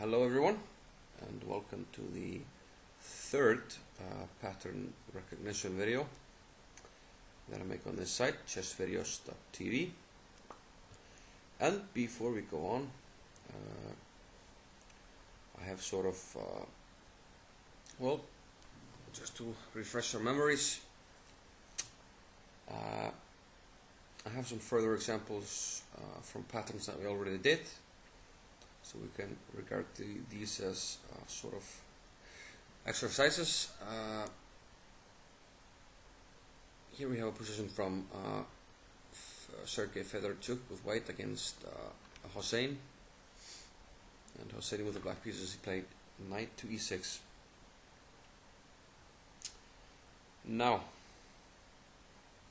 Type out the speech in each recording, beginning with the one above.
Hello everyone, and welcome to the third pattern recognition video that I make on this site, chessvideos.tv. And before we go on, I have sort of, just to refresh our memories, I have some further examples from patterns that we already did. So we can regard these as sort of exercises. Here we have a position from Sergei Fedorchuk with white against Hossein. And Hossein with the black pieces, he played knight to e6. Now,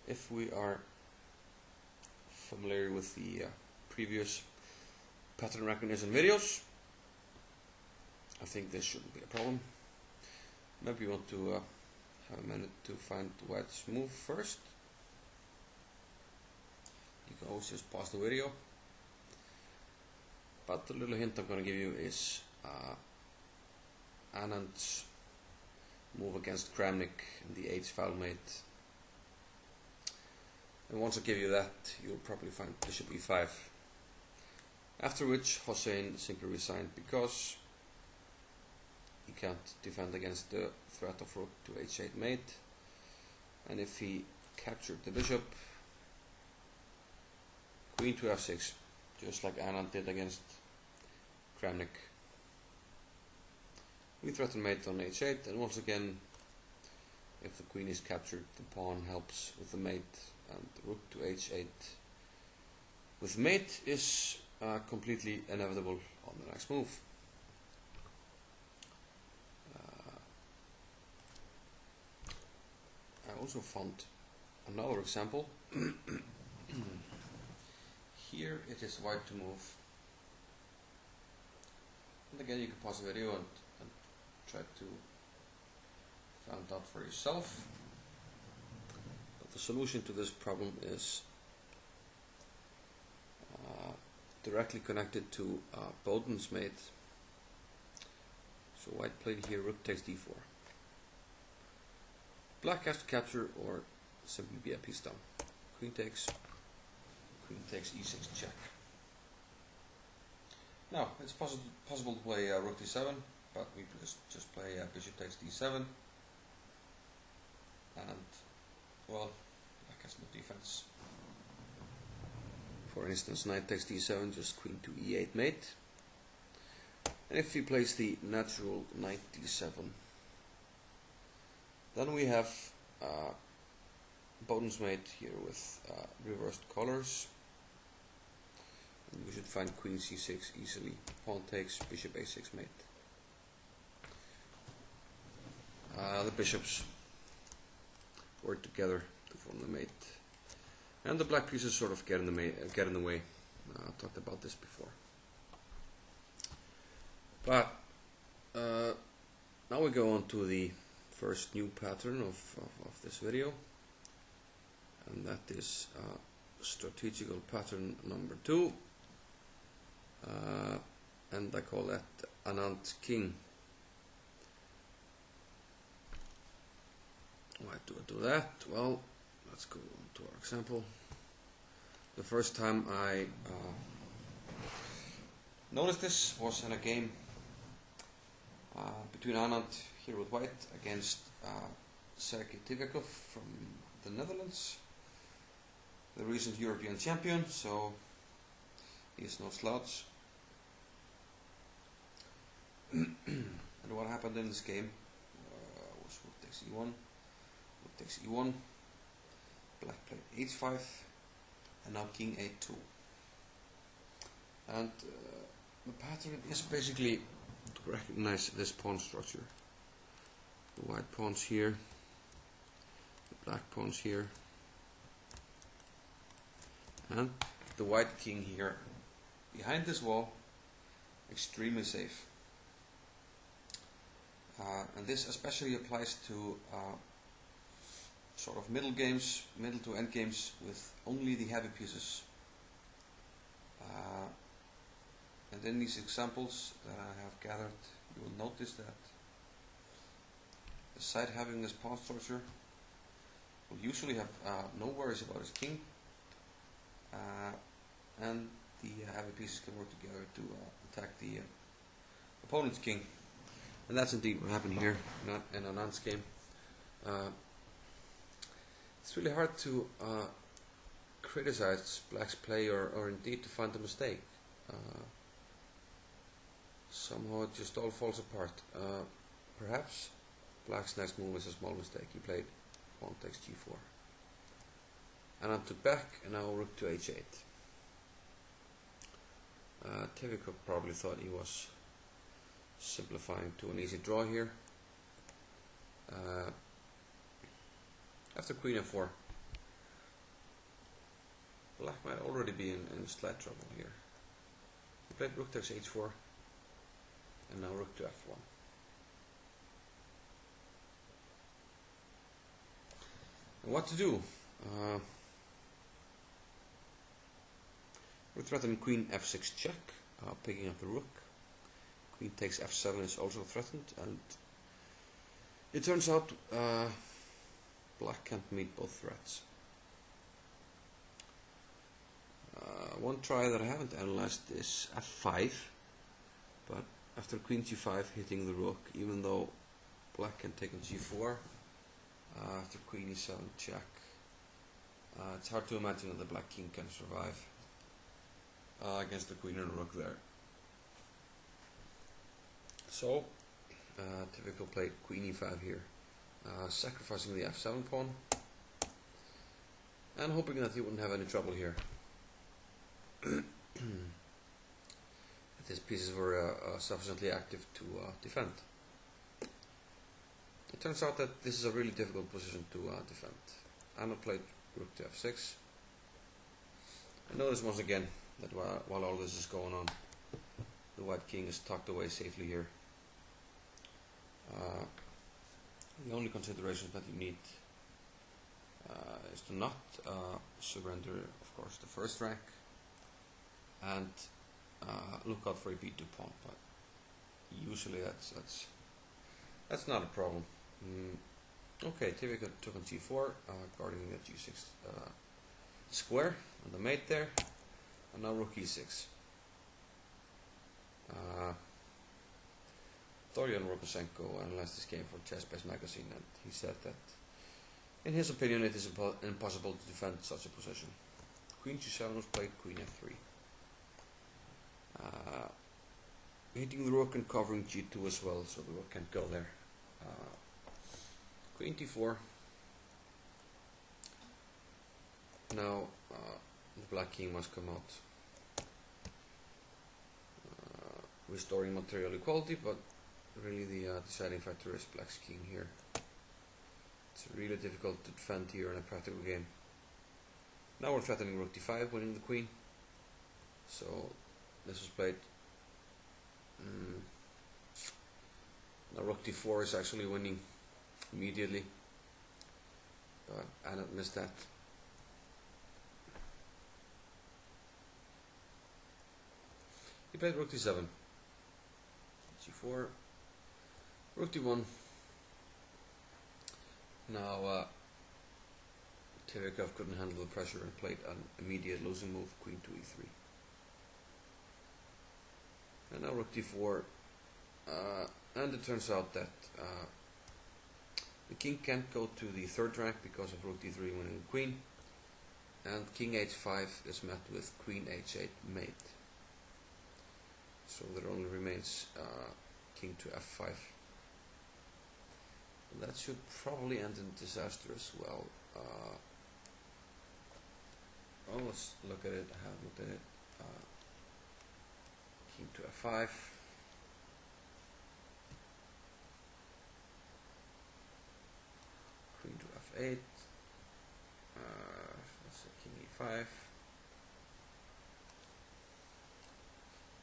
if we are familiar with the previous pattern recognition videos, I think this shouldn't be a problem. Maybe you want to have a minute to find white's move first. You can always just pause the video. But the little hint I'm going to give you is Anand's move against Kramnik in the h-file mate. And once I give you that, you'll probably find bishop e5. After which Hossein simply resigned because he can't defend against the threat of rook to h8 mate, and if he captured the bishop, queen to f6, just like Anand did against Kramnik. We threaten mate on h8, and once again, if the queen is captured, the pawn helps with the mate, and the rook to h8 with mate is completely inevitable on the next move. I also found another example. Here it is white to move. And again, you can pause the video and try to find out for yourself. But the solution to this problem is directly connected to Boden's mate. So white played here, rook takes d4. Black has to capture or simply be a piece down. Queen takes e6 check. Now it's possible to play rook d7, but we just play bishop takes d7, and well, black has no defense. For instance, knight takes d7, just queen to e8 mate. And if he plays the natural knight d7, then we have Boden's mate here with reversed colors. And we should find queen c6 easily. Pawn takes, bishop a6 mate. The bishops work together to form the mate. And the black pieces sort of get in the way. I talked about this before. But now we go on to the first new pattern of this video, and that is strategical pattern number 2, and I call that Anand King. Why do I do that? Well, let's go on to our example. The first time I noticed this was in a game between Anand here with white against Strategical from the Netherlands, the recent European champion, so he is no slouch. And what happened in this game was rook takes e1, rook takes e1, black played h5, and now king a2. And the pattern is basically to recognize this pawn structure. The white pawns here, the black pawns here, and the white king here behind this wall, extremely safe. And this especially applies to sort of middle to end games with only the heavy pieces. And in these examples that I have gathered, you will notice that the side having this pawn structure will usually have no worries about his king, and the heavy pieces can work together to attack the opponent's king. And that's indeed what happened here, not in Anand's game. It's really hard to criticize Black's play or indeed to find a mistake. Somehow it just all falls apart. Perhaps Black's next move is a small mistake. He played pawn takes g4. Anand took back, and now rook to h8. Strategical probably thought he was simplifying to an easy draw here. After queen f4, Black might already be in slight trouble here. He played rook takes h4, and now rook to f1. And what to do? We're threatening queen f6 check, picking up the rook. Queen takes f7 is also threatened, and it turns out Black can't meet both threats. One try that I haven't analyzed is f5, but after queen g5 hitting the rook, even though Black can take on g4, after queen e7 check, it's hard to imagine that the Black king can survive against the queen and rook there. So, typical played queen e5 here, sacrificing the f7 pawn, and hoping that he wouldn't have any trouble here. That his pieces were sufficiently active to defend. It turns out that this is a really difficult position to defend. Anand played rook to f6. And notice once again that while all this is going on, the white king is tucked away safely here. The only consideration that you need is to not surrender, of course, the first rank, and look out for a b2 pawn. But usually that's not a problem. Okay, Tivika took on g4, guarding the g6 square on the mate there, and now rook e6. Dorian Rokosenko analyzed this game for Chess-Based magazine, and he said that, in his opinion, it is impossible to defend such a position. Queen g7 was played, queen f3. Hitting the rook and covering g2 as well, so the rook can't go there. Queen d4. Now the black king must come out, restoring material equality, but really the deciding factor is black's king here. It's really difficult to defend here in a practical game. Now we're threatening rook d5, winning the queen. So this was played. Now rook d4 is actually winning immediately, but Anand missed that. He played rook d7, g4, rook d1. Now Terekov couldn't handle the pressure and played an immediate losing move, queen to e3. And now rook d4, and it turns out that the king can't go to the third rank because of rook d3 winning the queen, and king h5 is met with queen h8 mate. So there only remains king to f5. And that should probably end in disaster as well. Let's look at it. I have looked at it. King to f5. Queen to f8. Let's say king e5.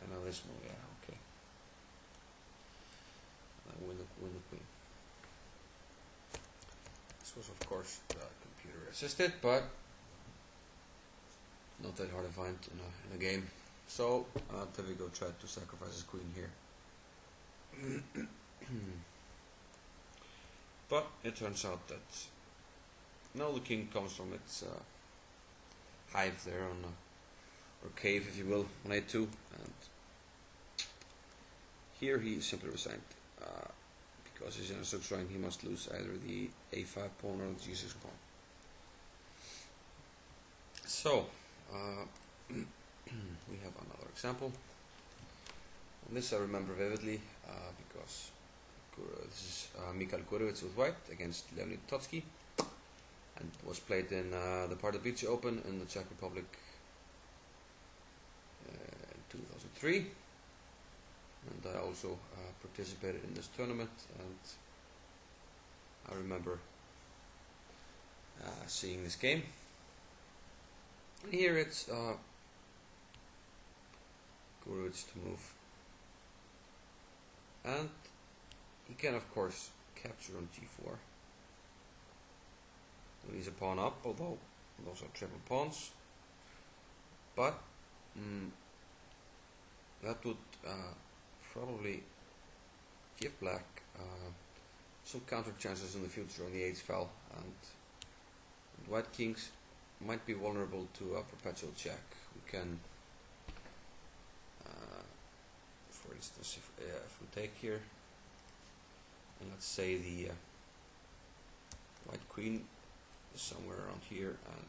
And now this move, yeah, okay. Win the queen. This was, of course, computer assisted, but not that hard to find in a game. So Tevigo tried to sacrifice his queen here. But it turns out that now the king comes from its hive there on or cave, if you will, on a2, and here he simply resigned because he's in a subterranean. He must lose either the a5 pawn or the g6 pawn. So we have another example. And this I remember vividly because this is Mikhail Gurevich with white against Leonid Trotsky, and was played in the Pardubice Open in the Czech Republic in 2003. And I also participated in this tournament, and I remember seeing this game. And here it's Gurevich to move, and he can of course capture on g4. Then he's a pawn up, although those are triple pawns. But that would probably give black some counter chances in the future on the h file, and white kings might be vulnerable to a perpetual check. We can, for instance, if we take here, and let's say the white queen is somewhere around here, and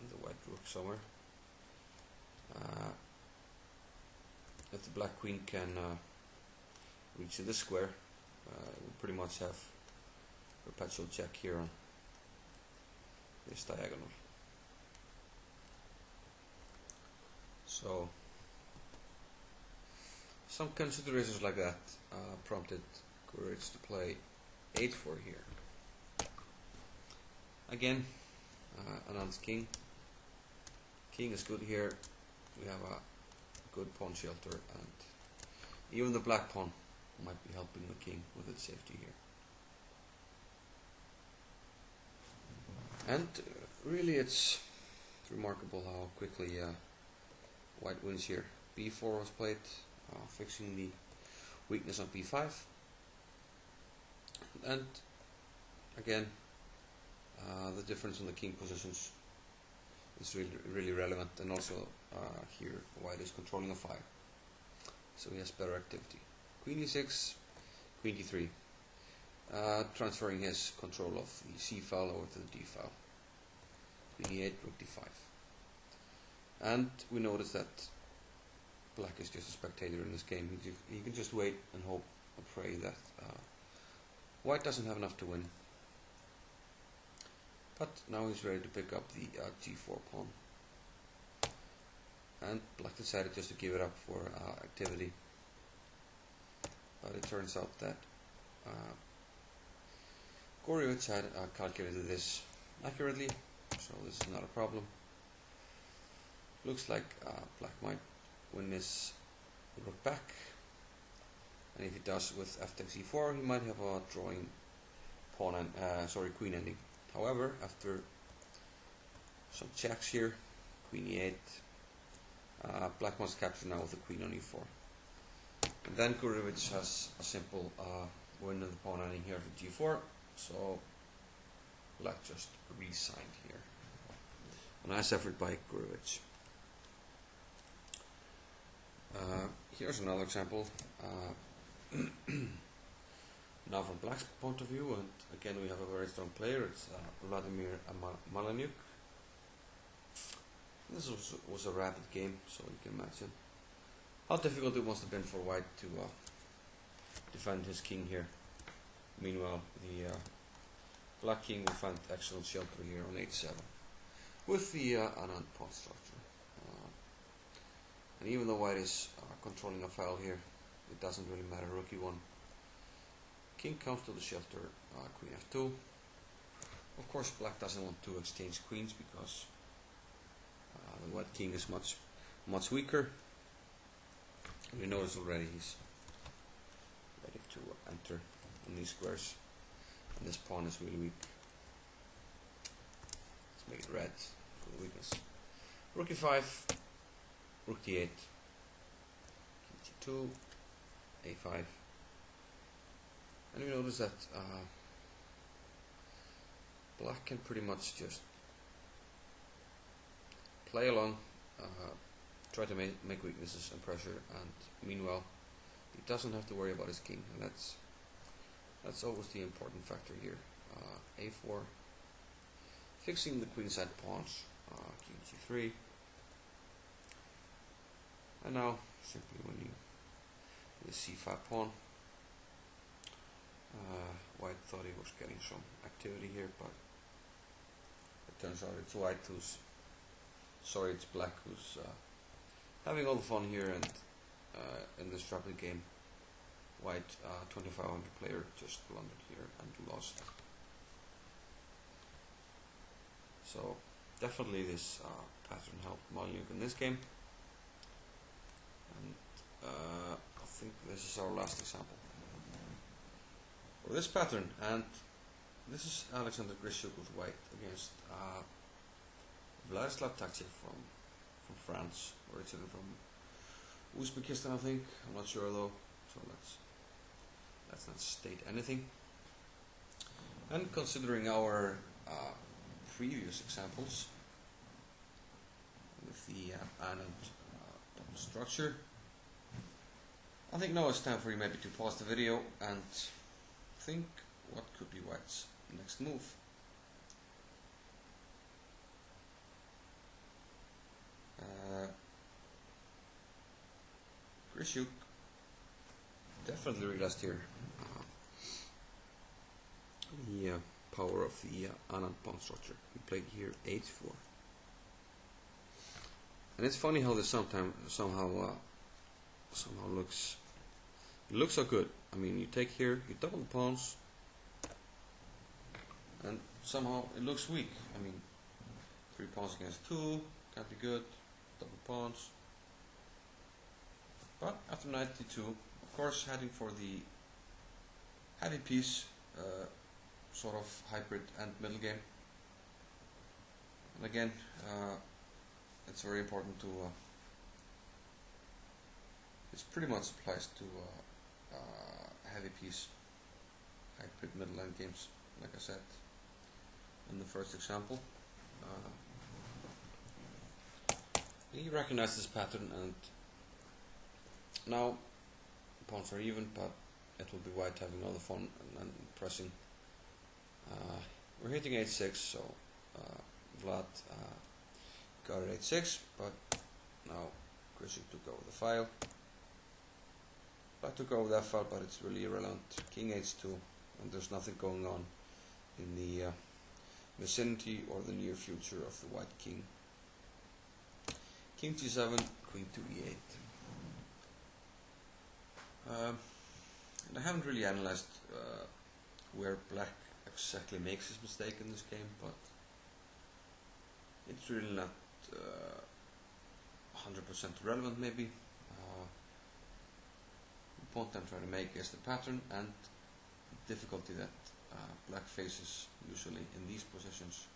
the white rook somewhere. If the black queen can reach this square, we pretty much have perpetual check here on this diagonal. So some considerations like that prompted Gurevich to play h4 here. Again, Anand's king. King is good here. We have a good pawn shelter, and even the black pawn might be helping the king with its safety here. And really it's remarkable how quickly white wins here. b4 was played, fixing the weakness on b5. And again, the difference in the king positions is really relevant, and also here white is controlling a file, so he has better activity. Queen e6, queen d3, transferring his control of the c file over to the d file. Queen e8, rook d5, and we notice that black is just a spectator in this game. He can just wait and hope and pray that white doesn't have enough to win. But now he's ready to pick up the g4 pawn, and black decided just to give it up for activity. But it turns out that Gurevich had calculated this accurately, so this is not a problem. Looks like black might win this rook back, and if he does with f takes e4, he might have a drawing pawn and queen ending. However, after some checks here, queen e8, black must capture now with the queen on e4. And then Gurevich has a simple win in the pawn ending here to g4, so black just resigned here. A nice effort by Gurevich. Here's another example. Now from black's point of view, and again we have a very strong player, it's Vladimir Malanyuk. This was a rapid game, so you can imagine how difficult it must have been for white to defend his king here. Meanwhile, the black king will find excellent shelter here on h7 with the Anand pawn structure. And even though white is controlling a file here, it doesn't really matter. Rook e1. King comes to the shelter, queen f2. Of course, black doesn't want to exchange queens because the white king is much weaker. And we notice already he's ready to enter on these squares, and this pawn is really weak. Let's make it red for the weakness. Rook e5. rook d8, king g2, a5, and you notice that black can pretty much just play along, try to make weaknesses and pressure, and meanwhile he doesn't have to worry about his king, and that's always the important factor here. A4, fixing the queenside pawns, king g3, and now simply winning the c5 pawn. White thought he was getting some activity here, but it turns out it's white who's it's black who's having all the fun here, and in this rapid game white 2500 player just blundered here and lost. So definitely this pattern helped Molyneux in this game, and I think this is our last example for this pattern, and this is Alexander Grishuk with white against Vladislav Taktchev from France, originally from Uzbekistan, I think. I'm not sure though, so let's not state anything. And considering our previous examples with the Anand structure, I think now it's time for you maybe to pause the video and think what could be white's next move. Grishuk definitely realized here the power of the Anand pawn structure. He played here h4, and it's funny how this somehow looks so good. I mean, you take here, you double the pawns, and somehow it looks weak. I mean, 3 pawns against 2 can't be good. Double pawns. But after knight d2, of course, heading for the heavy piece, sort of hybrid and middle game. And again, it's very important to. This pretty much applies to heavy piece, hybrid middle end games, like I said in the first example. He recognized this pattern, and now pawns are even, but it will be white having all the fun and pressing. We're hitting h6, so Vlad got at h6, but now Grishuk took over the file. Vlad took over that file, but it's really irrelevant. King h2, and there's nothing going on in the vicinity or the near future of the white king. King g7, queen to e8. And I haven't really analyzed where black exactly makes his mistake in this game, but it's really not 100% relevant maybe. The point I'm trying to make is the pattern and the difficulty that black faces usually in these positions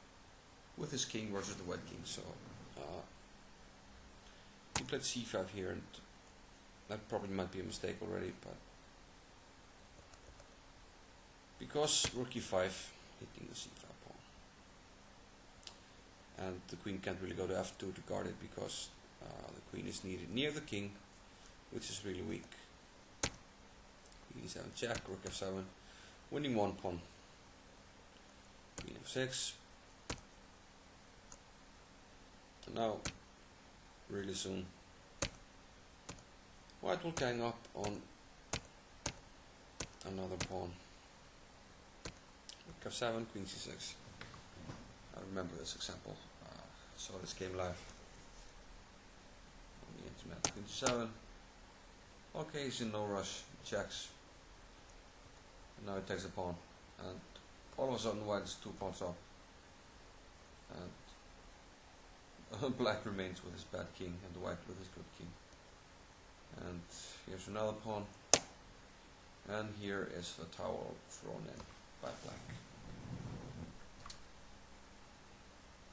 with his king versus the white king. So he played c5 here, and that probably might be a mistake already, but because rook e5 hitting the c5 pawn, and the queen can't really go to f2 to guard it because the queen is needed near the king, which is really weak. Queen e7 check, rook f7, winning 1 pawn. Queen f6, and now really soon white will gang up on another pawn. Rook f7, queen c6. I remember this example. Saw this game live on the internet. Queen c7. Okay, he's in no rush. He checks. And now he takes a pawn. And all of a sudden white is 2 pawns up. And black remains with his bad king and white with his good king. And here's another pawn. And here is the tower thrown in by black.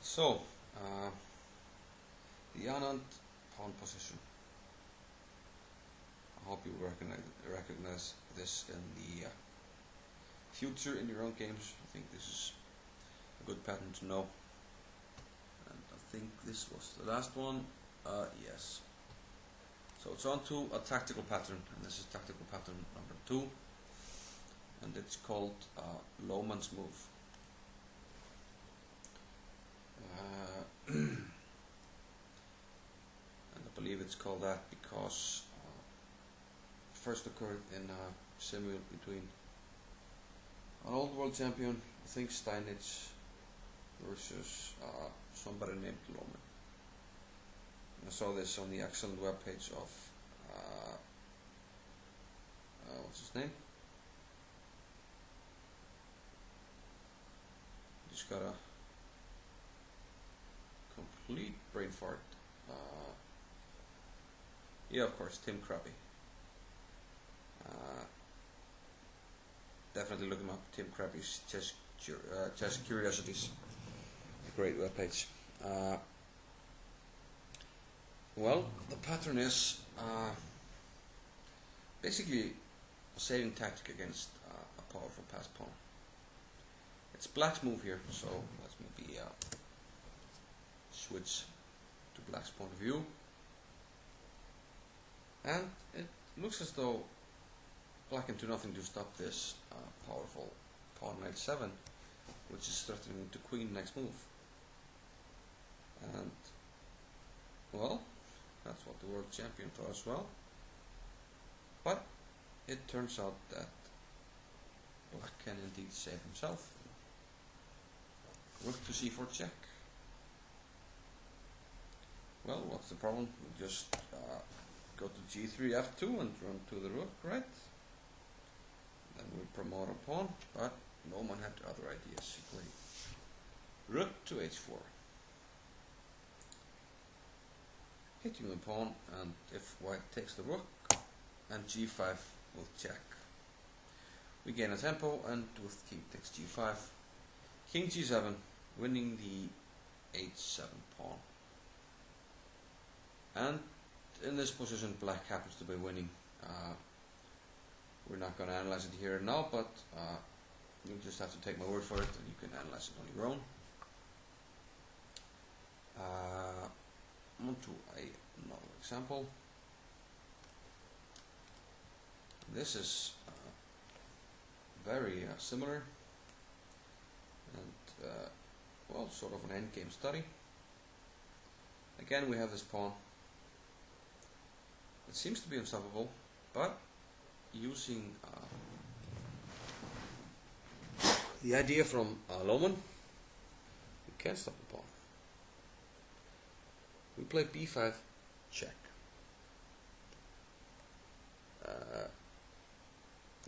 So, the Anand pawn position. I hope you recognize this in the future in your own games. I think this is a good pattern to know. And I think this was the last one. Yes. So it's on to a tactical pattern, and this is tactical pattern number 2, and it's called Loman's move. And I believe it's called that because first occurred in a simul between an old world champion, I think Steinitz, versus somebody named Loman. I saw this on the excellent webpage of what's his name? Just got a complete brain fart. Yeah, of course, Tim Krabby. Definitely look him up. Tim Krabby's Chess Curiosities. A great webpage. Well, the pattern is basically a saving tactic against a powerful passed pawn. It's black's move here, so let's maybe switch to black's point of view. And it looks as though black can do nothing to stop this powerful pawn knight 7, which is threatening to queen next move. And, well, that's what the world champion thought as well. But it turns out that black can indeed save himself. Rook to c4 check. Well, what's the problem? We just go to g3 f2 and run to the rook, right? Then we promote a pawn, but Loman had other ideas. He played rook to h4. Hitting the pawn, and if white takes the rook, and g5 will check. We gain a tempo, and with king takes g5, king g7, winning the h7 pawn. And in this position, black happens to be winning. We're not going to analyze it here now, but you just have to take my word for it, and you can analyze it on your own. On to another example. This is very similar, and well, sort of an endgame study. Again, we have this pawn. It seems to be unstoppable, but using the idea from Loman, we can stop the pawn. We play b5 check.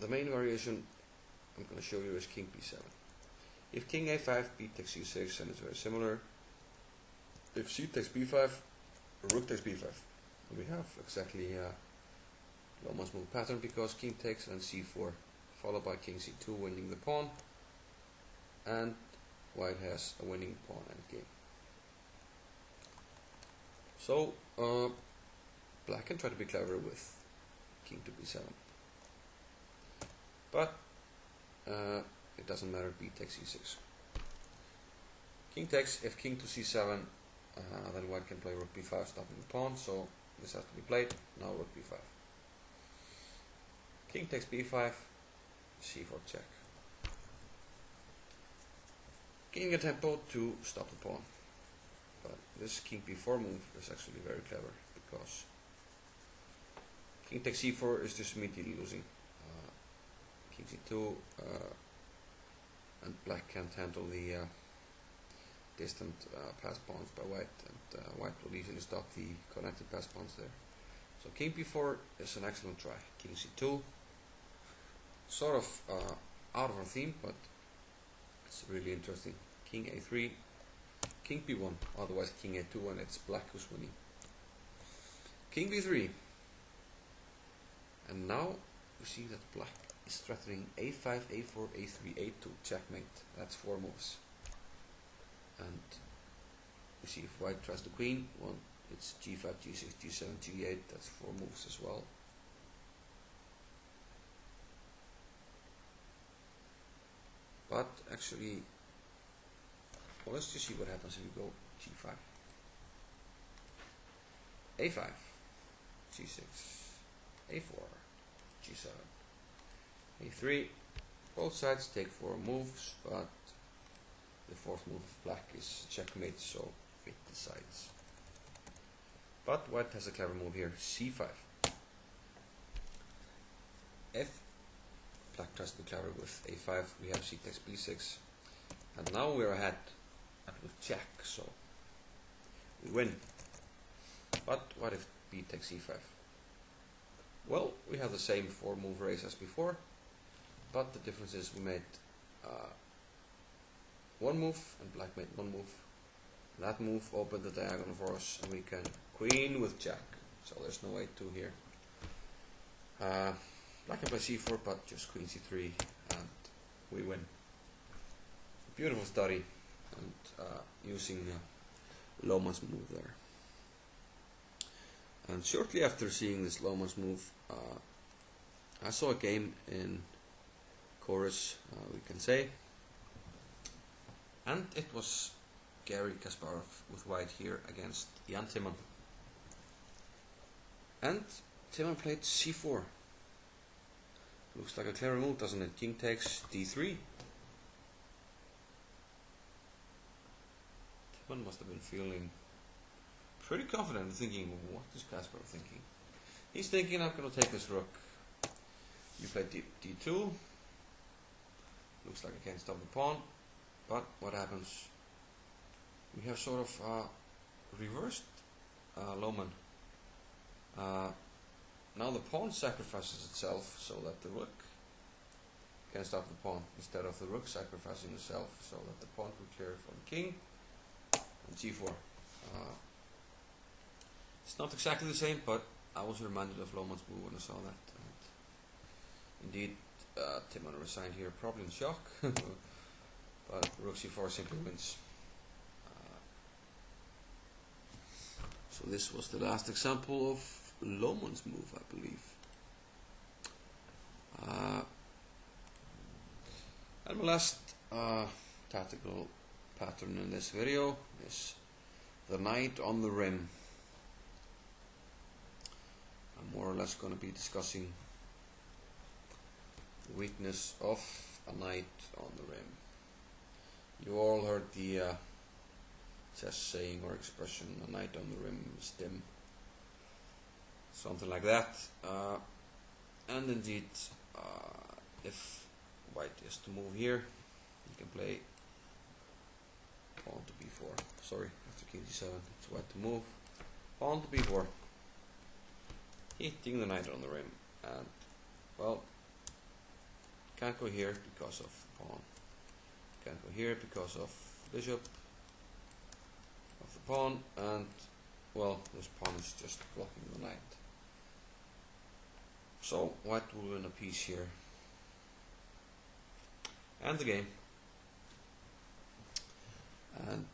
The main variation I'm going to show you is king b7. If king a5, b takes c6, and it's very similar. If c takes b5, rook takes b5. We have exactly Loman's move pattern, because king takes and c4, followed by king c2, winning the pawn, and white has a winning pawn endgame. So black can try to be clever with king to b7, but it doesn't matter. B takes c6. King takes. If king to c7, then white can play rook b5, stopping the pawn. So this has to be played. Now rook b5. King takes b5, c4 check. Gaining a tempo to stop the pawn. But this king b4 move is actually very clever, because king takes c4 is just immediately losing. King c2, and black can't handle the distant pass pawns by white, and white will easily stop the connected pass pawns there. So king b4 is an excellent try. King c2, sort of out of our theme, but it's really interesting. King a3, king b1, otherwise king a2, and it's black who's winning. King b3, and now we see that black is threatening a5, a4, a3, a2, checkmate. That's 4 moves. And we see if white tries the queen, 1, it's g5, g6, g7, g8. That's 4 moves as well. But actually, well, let's just see what happens if you go g5, a5, g6, a4, g7, a3. Both sides take 4 moves, but the 4th move of black is checkmate, so it decides. But white has a clever move here, c5. If black tries to be clever with a5, we have c takes b6. And now we're ahead with check, so we win. But what if b takes e5? Well, we have the same 4 move race as before, but the difference is we made 1 move and black made 1 move. That move opened the diagonal for us, and we can queen with jack. So there's no a2 here. Black can play c4, but just queen c3, and we win. Beautiful study, and using Loman's move there. And shortly after seeing this Loman's move, I saw a game in chorus, we can say, and it was Garry Kasparov with white here against Jan Timman. And Timman played c4. Looks like a clever move, doesn't it? King takes d3. Timman must have been feeling pretty confident, thinking, what is Kasparov thinking? He's thinking, I'm going to take this rook. You play d2. Looks like I can't stop the pawn. But what happens? We have sort of reversed Loman. Now the pawn sacrifices itself so that the rook can stop the pawn, instead of the rook sacrificing itself so that the pawn could clear for the king. And g4. It's not exactly the same, but I was reminded of Loman's move when I saw that. And indeed, Timman resigned here, probably in shock. But rook c4 simply wins. So this was the last example of Loman's move, I believe. And my last tactical pattern in this video is the knight on the rim. I'm more or less going to be discussing the weakness of a knight on the rim. You all heard the chess saying or expression, a knight on the rim is dim. Something like that. And indeed, if white is to move here, you can play pawn to b4. Sorry, after king d7, it's white to move. Pawn to b4. Hitting the knight on the rim. And, well, can't go here because of the pawn. Can't go here because of the bishop, of the pawn, and, well, this pawn is just blocking the knight. So white will win a piece here. And the game. And,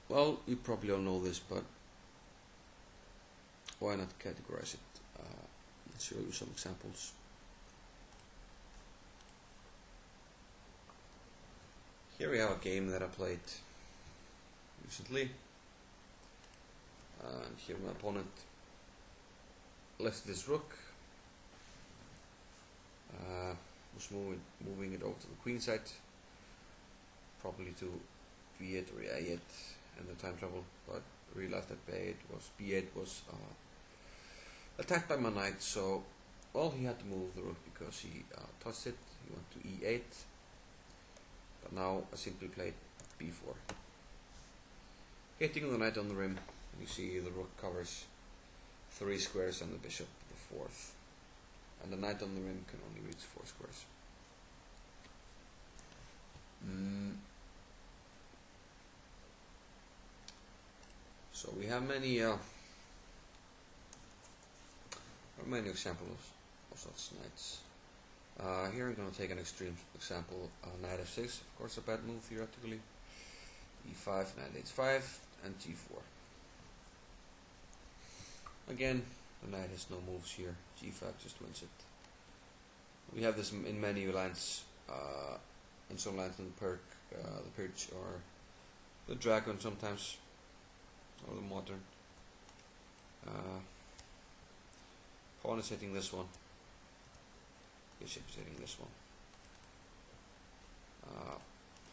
well, you probably all know this, but why not categorize it? Let's show you some examples. Here we have a game that I played recently, and here my opponent left this rook, was moving it over to the queen side, probably to b8 or a8 in the time travel, but realized that b8 was attacked by my knight, so, well, he had to move the rook because he touched it. He went to e8. But now I simply played b4. Hitting the knight on the rim, you see the rook covers 3 squares and the bishop the 4th. And the knight on the rim can only reach 4 squares. So we have many examples of such knights. Here I'm going to take an extreme example, knight f6, of course a bad move theoretically, e5, knight h5, and g4. Again, the knight has no moves here. G5 just wins it. We have this in many lines, in some lines in the Perch or the Dragon sometimes, or the Modern. Pawn is hitting this one. Bishop is hitting this one.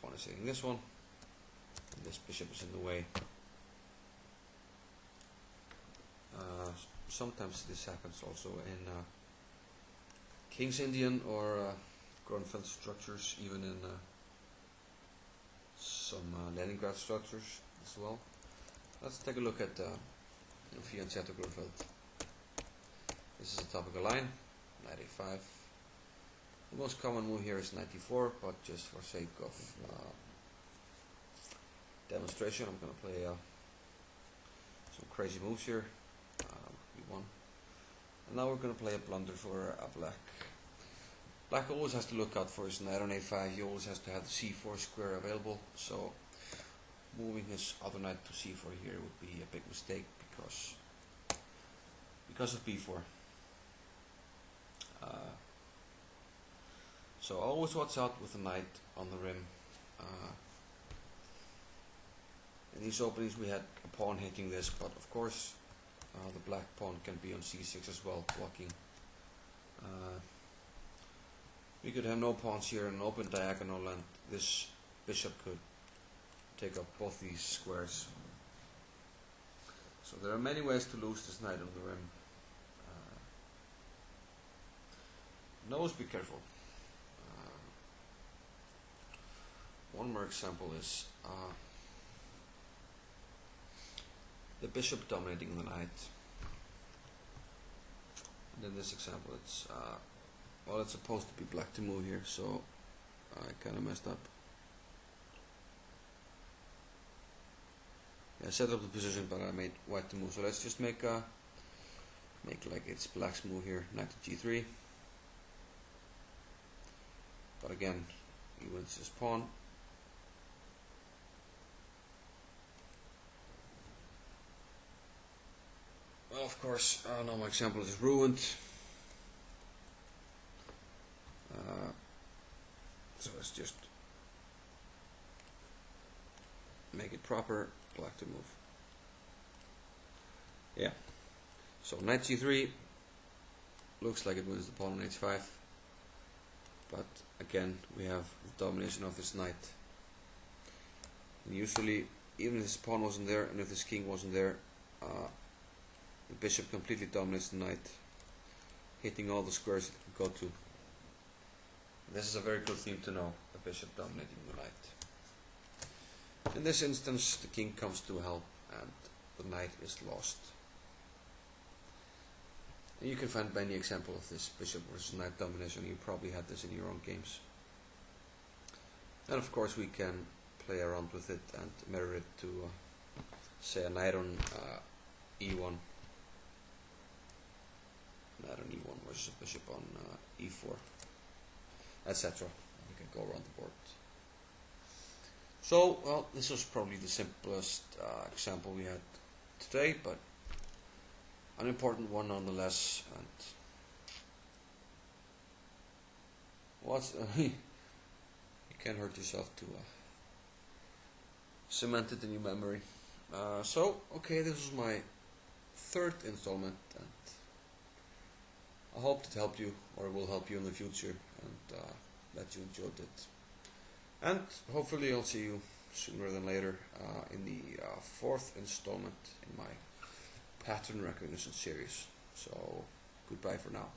Pawn is hitting this one. And this bishop is in the way. Sometimes this happens also in King's Indian or Grunfeld structures, even in some Leningrad structures as well. Let's take a look at Untitled Grunfeld. This is a topical line, knight a5. The most common move here is knight e4, but just for sake of demonstration, I'm going to play some crazy moves here. E1. And now we're going to play a blunder for black. Black always has to look out for his knight on a5. He always has to have the c4 square available. So moving his other knight to c4 here would be a big mistake because of b4. So always watch out with the knight on the rim. In these openings we had a pawn hitting this, but of course the black pawn can be on c6 as well, blocking. We could have no pawns here, an open diagonal, and this bishop could take up both these squares. So there are many ways to lose this knight on the rim. Always be careful. One more example is the bishop dominating the knight. And in this example, it's well, it's supposed to be black to move here, so I kind of messed up. Yeah, I set up the position, but I made white to move. So let's just make like it's black's move here, knight to g3. But again, he wins his pawn. Well, of course, now my example is ruined. So let's just make it proper, black to move. Yeah. So knight g3 looks like it wins the pawn on h5. But again, we have the domination of this knight. And usually, even if this pawn wasn't there and if this king wasn't there, the bishop completely dominates the knight, hitting all the squares it can go to. This is a very good theme to know, the bishop dominating the knight. In this instance, the king comes to help and the knight is lost. And you can find many examples of this bishop versus knight domination. You probably had this in your own games. And of course we can play around with it and mirror it to say a knight on e1. Knight on e1 versus a bishop on e4, etc. We can go around the board. So, well, this was probably the simplest example we had today, but an important one nonetheless. And what's you can't hurt yourself to cement it in your memory. So, okay, this was my third installment, and I hope it helped you, or will help you in the future, and that you enjoyed it. And hopefully I'll see you sooner than later in the fourth installment in my pattern recognition series. So, goodbye for now.